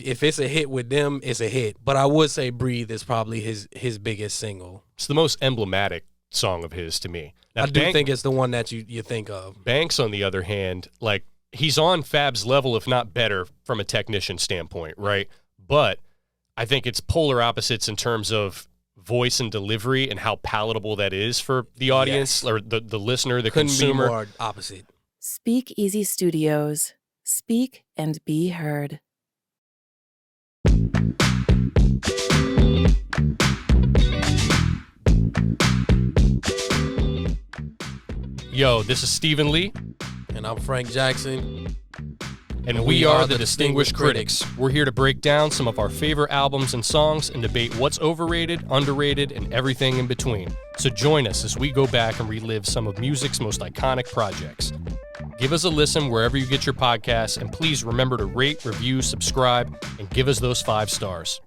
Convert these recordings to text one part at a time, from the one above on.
If it's a hit with them, it's a hit. But I would say Breathe is probably his biggest single. It's the most emblematic song of his to me. Now, I do think it's the one that you think of. Banks, on the other hand, like, he's on Fab's level, if not better, from a technician standpoint, right? But I think it's polar opposites in terms of voice and delivery and how palatable that is for the audience or the listener, the consumer. Couldn't be more opposite. Speak Easy Studios. Speak and be heard. Yo, this is Stephen Lee. And I'm Frank Jackson. And we are the Distinguished Critics. We're here to break down some of our favorite albums and songs and debate what's overrated, underrated, and everything in between. So join us as we go back and relive some of music's most iconic projects. Give us a listen wherever you get your podcasts, and please remember to rate, review, subscribe, and give us those 5 stars.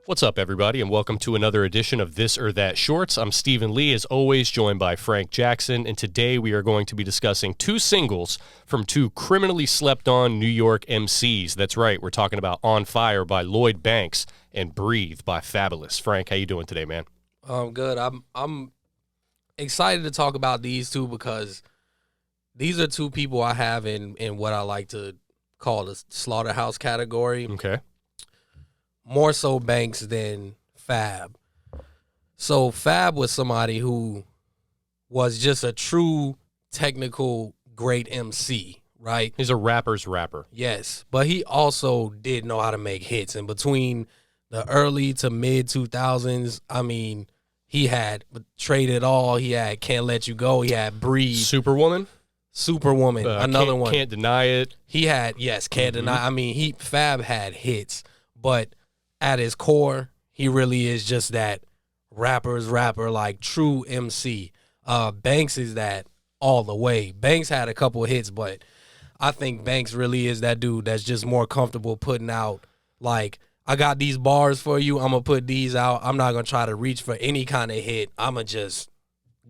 What's up, everybody, and welcome to another edition of This or That Shorts. I'm Stephen Lee, as always, joined by Frank Jackson, and today we are going to be discussing 2 singles from 2 criminally slept-on New York MCs. That's right, we're talking about On Fire by Lloyd Banks and Breathe by Fabolous. Frank, how you doing today, man? Good. I'm excited to talk about these 2 because these are 2 people I have in what I like to call the slaughterhouse category. Okay. More so Banks than Fab. So Fab was somebody who was just a true technical great MC, right? He's a rapper's rapper. Yes, but he also did know how to make hits. And between the early to mid 2000s, I mean, he had Traded All, he had Can't Let You Go, he had Breathe. Superwoman, another one. Can't Deny It. He had, Can't Deny. I mean, Fab had hits, but at his core, he really is just that rapper's rapper, like true MC. Banks is that all the way. Banks had a couple of hits, but I think Banks really is that dude that's just more comfortable putting out, like, I got these bars for you, I'm going to put these out. I'm not going to try to reach for any kind of hit. I'm going to just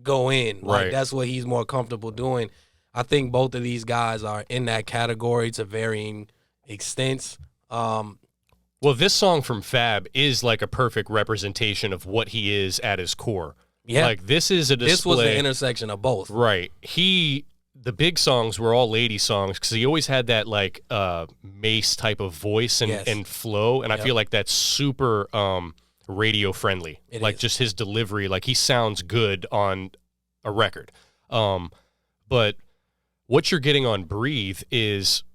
go in. Right. Like, that's what he's more comfortable doing. I think both of these guys are in that category to varying extents. Well, this song from Fab is like a perfect representation of what he is at his core. Yeah. Like, this is a display. This was the intersection of both. Right. The big songs were all lady songs because he always had that, like, Mace type of voice and flow, and I feel like that's super radio friendly. Like, just his delivery, like, he sounds good on a record. But what you're getting on Breathe is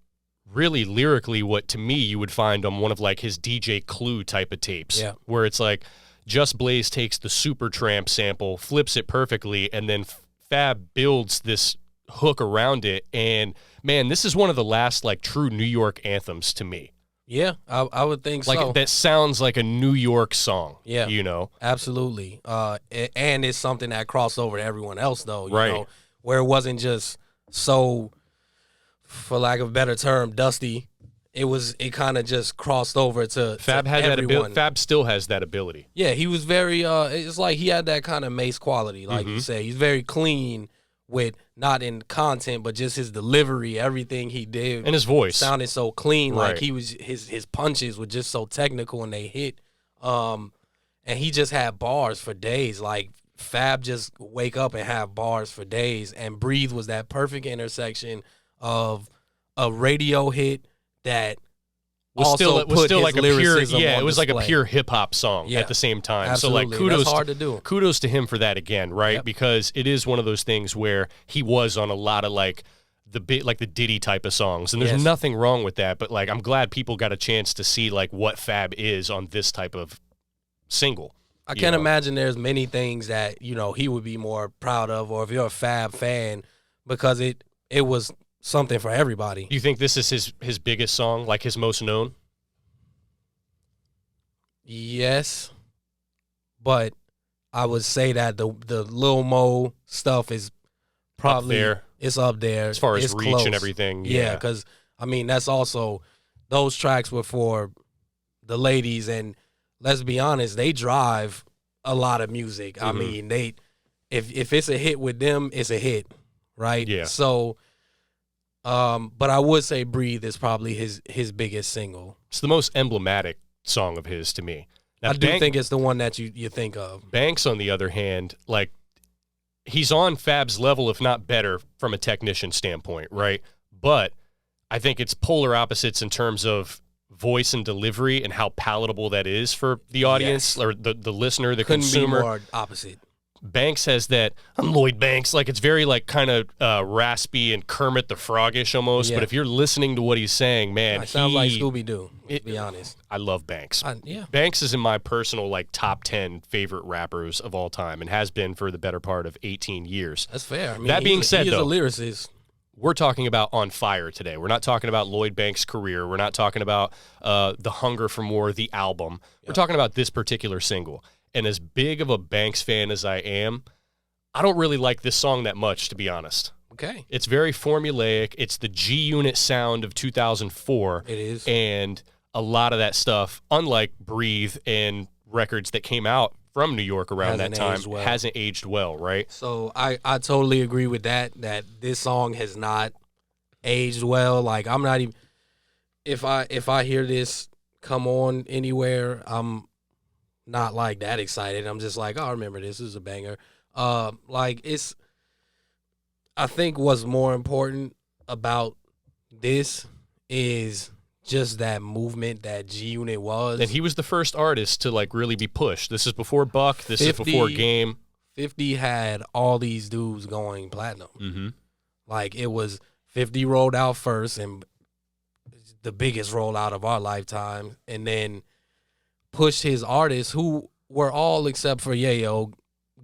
really lyrically what, to me, you would find on one of, like, his DJ Clue type of tapes, where it's like Just Blaze takes the Supertramp sample, flips it perfectly, and then Fab builds this hook around it. And man, this is one of the last, like, true New York anthems to me. Yeah, I would think like, so. That sounds like a New York song. Yeah, you know, absolutely. And it's something that crossed over to everyone else, though. You right. know, where it wasn't just so, for lack of a better term, dusty. It kind of just crossed over to Fab had everyone. that ability. Fab still has that ability. Yeah, he was very. It's like he had that kind of Mace quality, like you say. He's very clean with, not in content, but just his delivery, everything he did, and his voice sounded so clean. Right. Like he was, his punches were just so technical and they hit. And he just had bars for days. Like, Fab just wake up and have bars for days. And Breathe was that perfect intersection of a radio hit that was still like a pure, it was like a pure hip hop song at the same time. Absolutely. So, like, That's hard to do. Kudos to him for that again, right? Yep. Because it is one of those things where he was on a lot of, like, the Diddy type of songs, and there's nothing wrong with that. But, like, I'm glad people got a chance to see, like, what Fab is on this type of single. I can't imagine there's many things that, you know, he would be more proud of, or if you're a Fab fan, because it was something for everybody. Do you think this is his biggest song, like his most known? Yes, but I would say that the Lil Mo stuff is probably up there. It's up there As far as it's reach close. and everything. Yeah, because, I mean, that's also, those tracks were for the ladies, and let's be honest, they drive a lot of music. I mean, if it's a hit with them, it's a hit, right? Yeah. So But I would say "Breathe" is probably his biggest single. It's the most emblematic song of his to me. Now, I do think it's the one that you think of. Banks, on the other hand, like, he's on Fab's level, if not better, from a technician standpoint, right? But I think it's polar opposites in terms of voice and delivery and how palatable that is for the audience or the listener, the consumer. Couldn't be more opposite. Banks has that, I'm Lloyd Banks, like it's very like kind of raspy and Kermit the Frog-ish almost, but if you're listening to what he's saying, man, it sounds like Scooby-Doo, to be honest. I love Banks. Yeah. Banks is in my personal like top 10 favorite rappers of all time and has been for the better part of 18 years. That's fair. I mean, that being said, he's though, a lyricist. We're talking about On Fire today. We're not talking about Lloyd Banks' career. We're not talking about The Hunger for More, the album. We're talking about this particular single. And as big of a Banks fan as I am, I don't really like this song that much, to be honest. Okay. It's very formulaic. It's the G-Unit sound of 2004. It is. And a lot of that stuff, unlike Breathe and records that came out from New York around that time, hasn't aged well, right? So I totally agree with that this song has not aged well. Like, I'm not even, if I hear this come on anywhere, I'm not like that excited. I'm just like, oh, I remember this is a banger. Like, it's, I think what's more important about this is just that movement that G-Unit was. And he was the first artist to like really be pushed. This is before Buck. This is before Game. 50 had all these dudes going platinum. Mm-hmm. Like, it was 50 rolled out first and the biggest rollout of our lifetime, and then pushed his artists who were all, except for Yayo,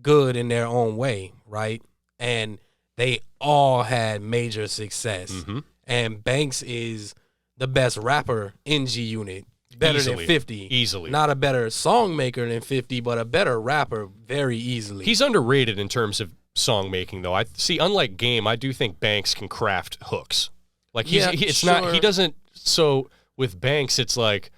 good in their own way, right? And they all had major success. Mm-hmm. And Banks is the best rapper in G-Unit. Better Easily. than 50. Easily. Not a better song maker than 50, but a better rapper very easily. He's underrated in terms of song making, though. I see, unlike Game, I do think Banks can craft hooks. Like, he doesn't, so with Banks, it's like,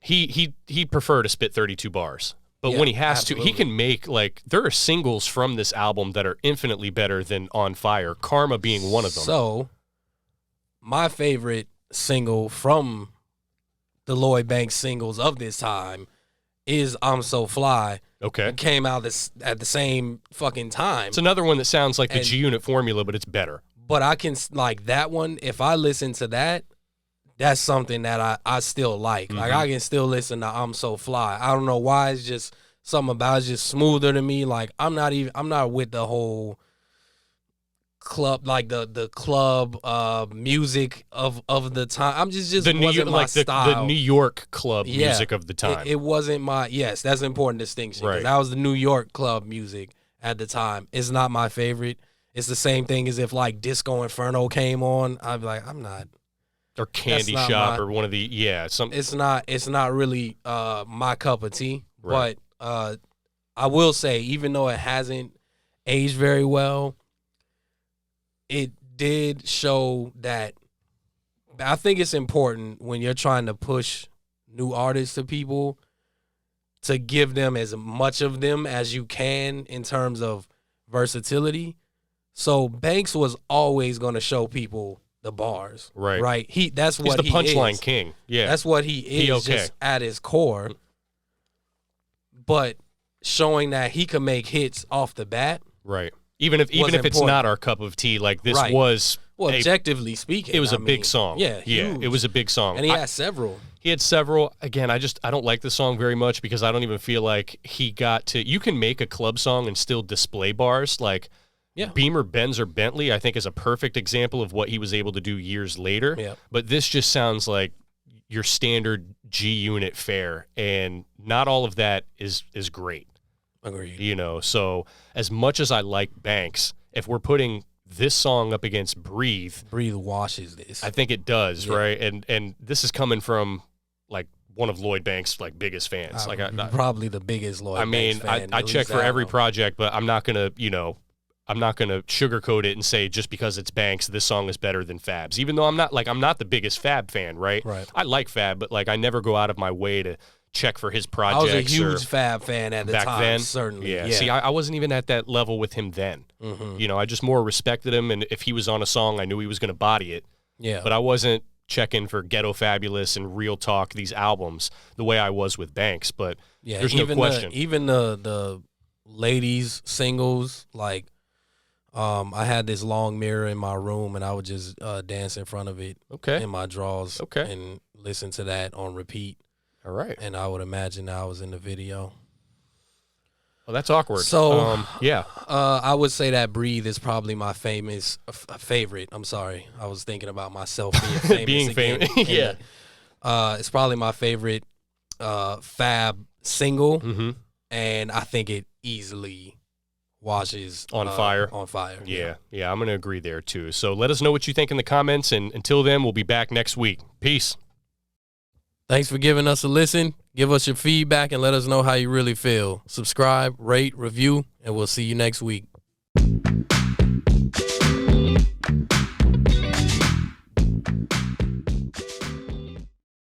he'd prefer to spit 32 bars. But when he has to, he can make, like, there are singles from this album that are infinitely better than On Fire, Karma being one of them. So, my favorite single from the Lloyd Banks singles of this time is I'm So Fly. Okay. It came out at the same fucking time. It's another one that sounds like the G-Unit formula, but it's better. But I can, like, that one, if I listen to that, that's something that I still like. Mm-hmm. Like, I can still listen to I'm So Fly. I don't know why. It's just something about it's just smoother to me. Like, I'm not with the whole club, like the club music of the time. I'm just the wasn't my style. The New York club music of the time. It wasn't my, yes, that's an important distinction. Right. That was the New York club music at the time. It's not my favorite. It's the same thing as if, like, Disco Inferno came on. I'd be like, I'm not. Or Candy Shop or one of the, It's not really my cup of tea. Right. But I will say, even though it hasn't aged very well, it did show that I think it's important when you're trying to push new artists to people to give them as much of them as you can in terms of versatility. So Banks was always going to show people the bars, right? That's what he's the punchline king. Yeah, that's what he is, just at his core. But showing that he could make hits off the bat, right? Even if it's not our cup of tea, like this was. Well, objectively speaking, it was a big song. Yeah, it was a big song, and he had several. He had several. Again, I don't like the song very much because I don't even feel like he got to. You can make a club song and still display bars like. Yeah. Beamer, Benz, or Bentley, I think, is a perfect example of what he was able to do years later. Yeah. But this just sounds like your standard G-Unit fare, and not all of that is great. Agreed. You know, so as much as I like Banks, if we're putting this song up against Breathe washes this. I think it does, right? And this is coming from, like, one of Lloyd Banks' like biggest fans. Probably the biggest Lloyd Banks fan. I check for every project, but I'm not gonna, I'm not going to sugarcoat it and say just because it's Banks, this song is better than Fab's. Even though I'm not the biggest Fab fan, right? Right. I like Fab, but, like, I never go out of my way check for his I projects. was a huge Fab fan at the back time, then. certainly. Yeah. Yeah. See, I wasn't even at that level with him then. You know, I just more respected him, and if he was on a song, I knew he was going to body it. Yeah. But I wasn't checking for Ghetto Fabulous and Real Talk, these albums, the way I was with Banks. But Yeah, there's no question. Even the ladies singles, like I had this long mirror in my room, and I would just dance in front of it in my drawers and listen to that on repeat. All right. And I would imagine I was in the video. Well, that's awkward. So, yeah. I would say that Breathe is probably my favorite. I'm sorry. I was thinking about myself being famous. Yeah. It's probably my favorite Fab single, and I think it easily washes On Fire. On Fire. Yeah, I'm going to agree there too. So let us know what you think in the comments, and until then, we'll be back next week. Peace. Thanks for giving us a listen. Give us your feedback and let us know how you really feel. Subscribe, rate, review, and we'll see you next week.